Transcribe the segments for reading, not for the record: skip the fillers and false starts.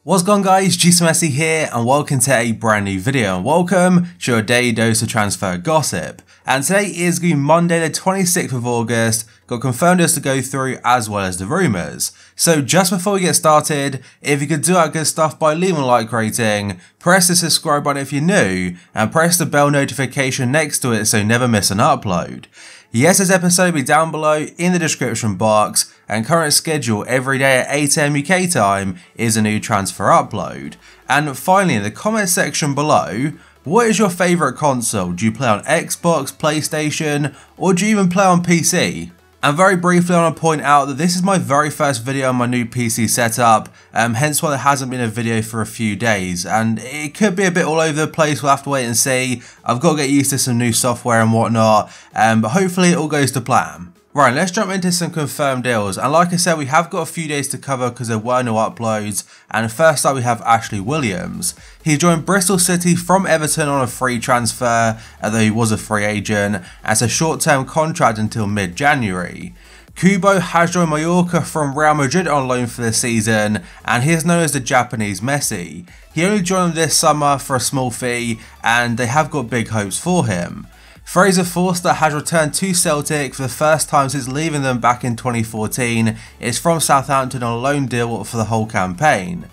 What's going on, guys, Messi here and welcome to a brand new video and welcome to your daily dose of transfer gossip. And today is going to be Monday the 26th of August, got confirmed deals to go through as well as the rumours. So just before we get started, if you could do that good stuff by leaving a like rating, press the subscribe button if you're new and press the bell notification next to it so you never miss an upload. Yes, this episode will be down below in the description box, and current schedule every day at 8 AM UK time is a new transfer upload. And finally, in the comment section below, what is your favourite console? Do you play on Xbox, PlayStation, or do you even play on PC? And very briefly, I want to point out that this is my very first video on my new PC setup, hence why there hasn't been a video for a few days, and it could be a bit all over the place. We'll have to wait and see. I've got to get used to some new software and whatnot, but hopefully it all goes to plan. Right, let's jump into some confirmed deals, and like I said, we have got a few days to cover because there were no uploads. And first up we have Ashley Williams. He joined Bristol City from Everton on a free transfer, although he was a free agent, as a short-term contract until mid-January. Kubo has joined Mallorca from Real Madrid on loan for the season, and he is known as the Japanese Messi. He only joined them this summer for a small fee, and they have got big hopes for him. Fraser Forster has returned to Celtic for the first time since leaving them back in 2014. It's from Southampton on a loan deal for the whole campaign.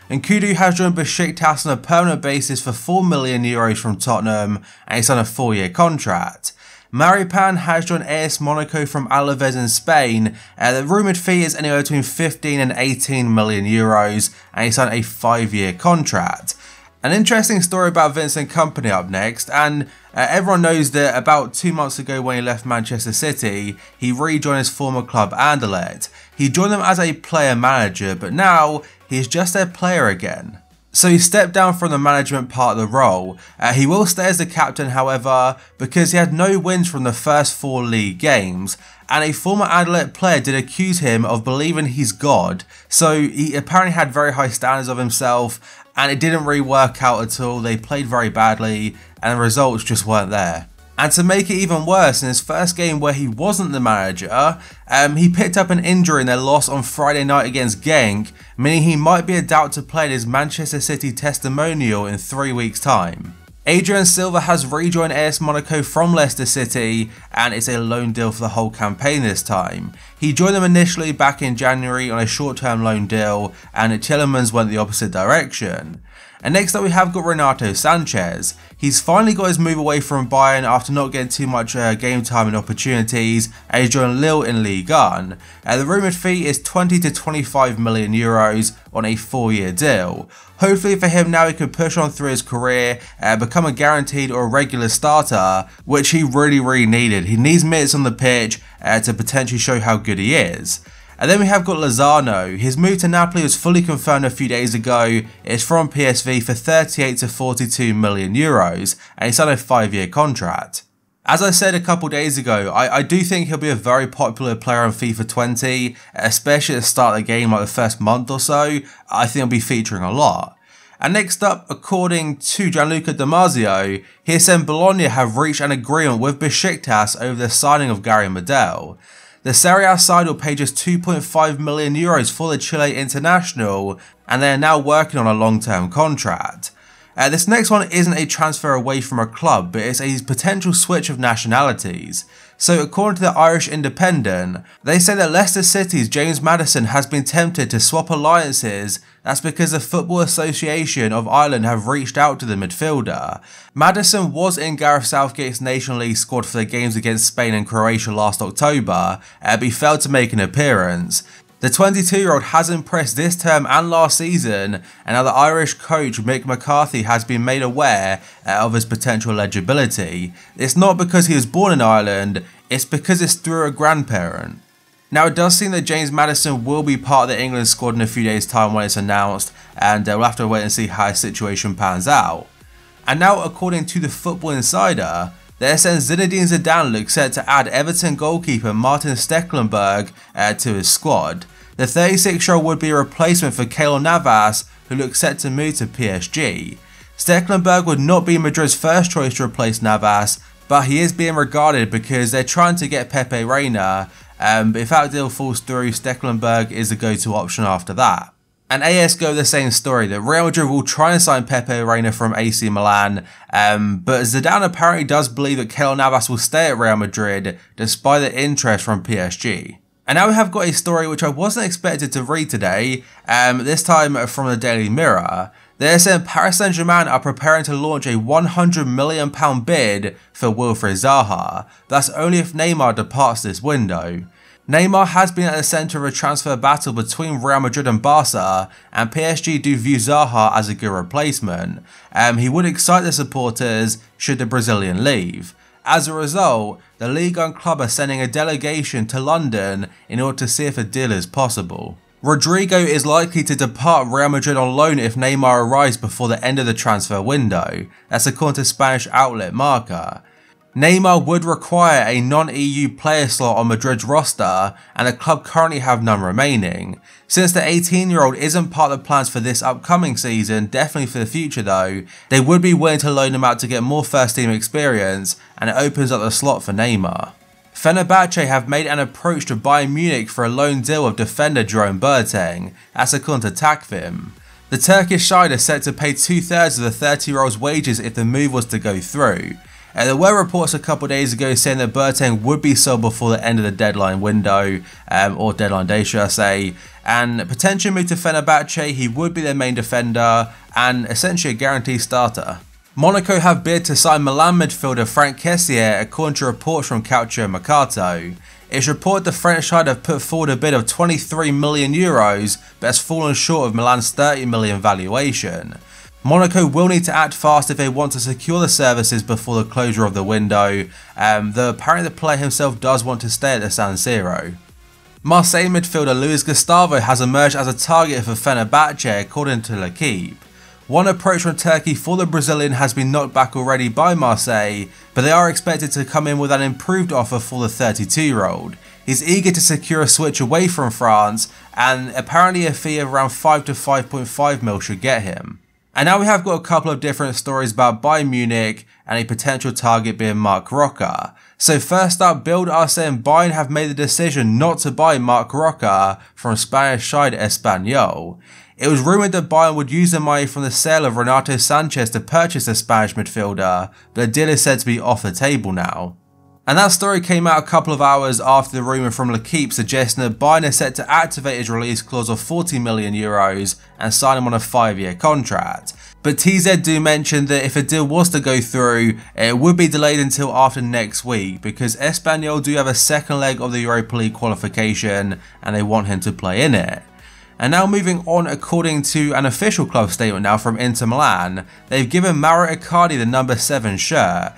And Kudu has joined Besiktas on a permanent basis for €4 million from Tottenham, and he's on a 4-year contract. Maripan has joined AS Monaco from Alaves in Spain. The rumoured fee is anywhere between 15 and 18 million euros, and he's on a 5-year contract. An interesting story about Vincent Kompany up next, and everyone knows that about 2 months ago when he left Manchester City, he rejoined his former club Anderlecht. He joined them as a player manager, but now he's just their player again. So he stepped down from the management part of the role. He will stay as the captain, however, because he had no wins from the first 4 league games, and a former Anderlecht player did accuse him of believing he's God. So he apparently had very high standards of himself, and it didn't really work out at all. They played very badly and the results just weren't there. And to make it even worse, in his first game where he wasn't the manager, he picked up an injury in their loss on Friday night against Genk, meaning he might be a doubt to play in his Manchester City testimonial in 3 weeks' time. Adrian Silva has rejoined AS Monaco from Leicester City, and it's a loan deal for the whole campaign this time. He joined them initially back in January on a short-term loan deal, and Tillemans went the opposite direction. And next up we have got Renato Sanchez. He's finally got his move away from Bayern after not getting too much game time and opportunities, and he's joined Lille in Ligue 1. The rumoured fee is 20 to 25 million euros on a 4-year deal. Hopefully for him now he can push on through his career, become a guaranteed or a regular starter, which he really needed. He needs minutes on the pitch to potentially show how good he is. And then we have got Lozano. His move to Napoli was fully confirmed a few days ago. It's from PSV for 38 to 42 million euros, and it's on a 5-year contract. As I said a couple days ago, I do think he'll be a very popular player on FIFA 20, especially at the start of the game, like the first month or so. I think he'll be featuring a lot. And next up, according to Gianluca Damasio, HSM Bologna have reached an agreement with Besiktas over the signing of Gary Medel. The Serie A side will pay just 2.5 million euros for the Chile international, and they are now working on a long-term contract. This next one isn't a transfer away from a club, but it's a potential switch of nationalities. So according to the Irish Independent, they say that Leicester City's James Maddison has been tempted to swap alliances. That's because the Football Association of Ireland have reached out to the midfielder. Maddison was in Gareth Southgate's Nation League squad for the games against Spain and Croatia last October, but he failed to make an appearance. The 22-year-old has impressed this term and last season, and now the Irish coach Mick McCarthy has been made aware of his potential eligibility. It's not because he was born in Ireland, it's because it's through a grandparent. Now it does seem that James Maddison will be part of the England squad in a few days' time when it's announced, and we'll have to wait and see how his situation pans out. And now according to the Football Insider, they're saying Zinedine Zidane looks set to add Everton goalkeeper Martin Stekelenburg to his squad. The 36-year-old would be a replacement for Keylor Navas, who looks set to move to PSG. Stekelenburg would not be Madrid's first choice to replace Navas, but he is being regarded because they're trying to get Pepe Reina, but if that deal falls through, Stekelenburg is the go-to option after that. And AS go the same story, that Real Madrid will try and sign Pepe Reina from AC Milan, but Zidane apparently does believe that Keylor Navas will stay at Real Madrid despite the interest from PSG. And now we have got a story which I wasn't expected to read today, this time from the Daily Mirror. They're saying Paris Saint-Germain are preparing to launch a £100 million bid for Wilfried Zaha. That's only if Neymar departs this window. Neymar has been at the centre of a transfer battle between Real Madrid and Barca, and PSG do view Zaha as a good replacement. He would excite the supporters should the Brazilian leave. As a result, the league and club are sending a delegation to London in order to see if a deal is possible. Rodrigo is likely to depart Real Madrid on loan if Neymar arrives before the end of the transfer window. That's according to Spanish outlet Marca. Neymar would require a non-EU player slot on Madrid's roster, and the club currently have none remaining. Since the 18-year-old isn't part of the plans for this upcoming season, definitely for the future though, they would be willing to loan him out to get more first team experience, and it opens up the slot for Neymar. Fenerbahce have made an approach to Bayern Munich for a loan deal of defender Jerome Boateng, that's according to Takvim. The Turkish side is set to pay 2/3 of the 30-year-old's wages if the move was to go through. There were reports a couple of days ago saying that Boateng would be sold before the end of the deadline window, or deadline day should I say, and potentially move to Fenerbahce. He would be their main defender and essentially a guaranteed starter. Monaco have bid to sign Milan midfielder Franck Kessié according to reports from Calcio Mercato. It's reported the French side have put forward a bid of €23 million, but has fallen short of Milan's £30 million valuation. Monaco will need to act fast if they want to secure the services before the closure of the window, though apparently the player himself does want to stay at the San Siro. Marseille midfielder Luis Gustavo has emerged as a target for Fenerbahce according to L'Equipe. One approach from Turkey for the Brazilian has been knocked back already by Marseille, but they are expected to come in with an improved offer for the 32-year-old. He's eager to secure a switch away from France, and apparently a fee of around 5 to 5.5 mil should get him. And now we have got a couple of different stories about Bayern Munich and a potential target being Marc Roca. So first up, Bild are saying Bayern have made the decision not to buy Marc Roca from Spanish side Espanyol. It was rumoured that Bayern would use the money from the sale of Renato Sanchez to purchase the Spanish midfielder, but the deal is said to be off the table now. And that story came out a couple of hours after the rumour from L'Equipe suggesting that Bayern is set to activate his release clause of €40 million and sign him on a 5-year contract. But TZ do mention that if a deal was to go through, it would be delayed until after next week because Espanyol do have a second leg of the Europa League qualification and they want him to play in it. And now moving on, according to an official club statement now from Inter Milan, they've given Mauro Icardi the number 7 shirt,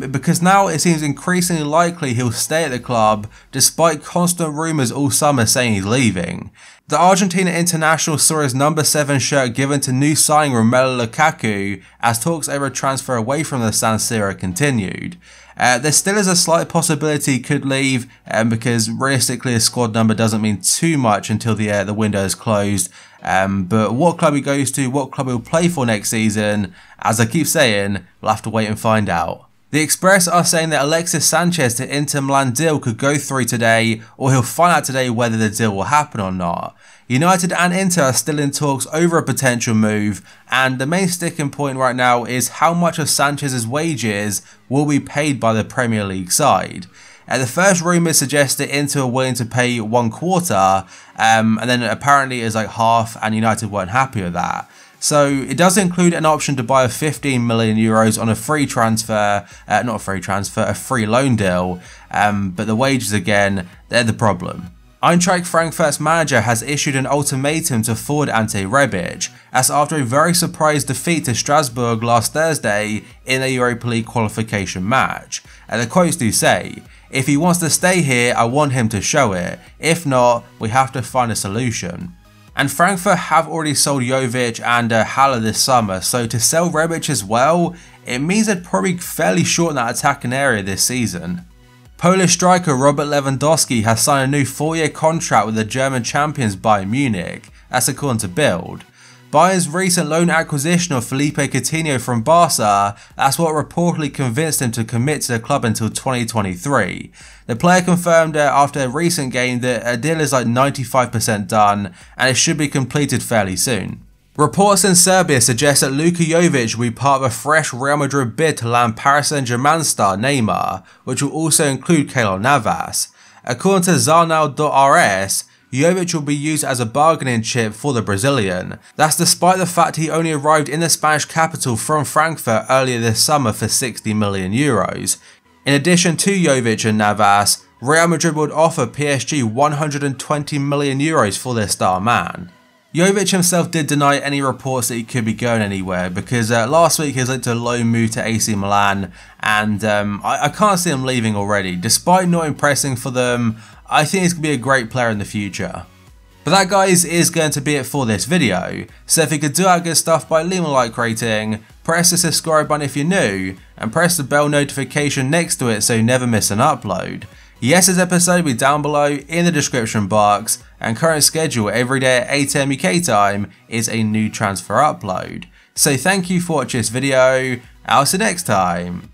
because now it seems increasingly likely he'll stay at the club despite constant rumours all summer saying he's leaving. The Argentina international saw his number 7 shirt given to new signing Romelu Lukaku as talks over a transfer away from the San Siro continued. There still is a slight possibility he could leave because realistically a squad number doesn't mean too much until the window is closed. But what club he goes to, what club he'll play for next season, as I keep saying, we'll have to wait and find out. The Express are saying that Alexis Sanchez to Inter Milan deal could go through today, or he'll find out today whether the deal will happen or not. United and Inter are still in talks over a potential move, and the main sticking point right now is how much of Sanchez's wages will be paid by the Premier League side. The first rumours suggest that Inter are willing to pay 1/4, and then apparently it's like half, and United weren't happy with that. So it does include an option to buy €15 million on a free transfer, a free loan deal, but the wages again, they're the problem. Eintracht Frankfurt's manager has issued an ultimatum to forward Ante Rebic, as after a very surprise defeat to Strasbourg last Thursday in a Europa League qualification match. The quotes do say, "If he wants to stay here, I want him to show it. If not, we have to find a solution." And Frankfurt have already sold Jovic and Haller this summer, so to sell Rebic as well, it means they'd probably fairly shorten that attacking area this season. Polish striker Robert Lewandowski has signed a new 4-year contract with the German champions Bayern Munich, that's according to Bild. Bayern's recent loan acquisition of Felipe Coutinho from Barca, that's what reportedly convinced him to commit to the club until 2023. The player confirmed after a recent game that a deal is like 95% done and it should be completed fairly soon. Reports in Serbia suggest that Luka Jovic will be part of a fresh Real Madrid bid to land Paris Saint-Germain star Neymar, which will also include Keylor Navas. According to Jornal.rs, Jovic will be used as a bargaining chip for the Brazilian. That's despite the fact he only arrived in the Spanish capital from Frankfurt earlier this summer for €60 million. In addition to Jovic and Navas, Real Madrid would offer PSG €120 million for their star man. Jovic himself did deny any reports that he could be going anywhere because last week he was linked to a loan move to AC Milan, and I can't see him leaving already. Despite not impressing for them, I think he's going to be a great player in the future. But that, guys, is going to be it for this video. So if you could do that good stuff by leaving a like rating, press the subscribe button if you're new, and press the bell notification next to it so you never miss an upload. Yes's episode will be down below in the description box, and current schedule every day at 8 AM UK time is a new transfer upload. So thank you for watching this video, I'll see you next time.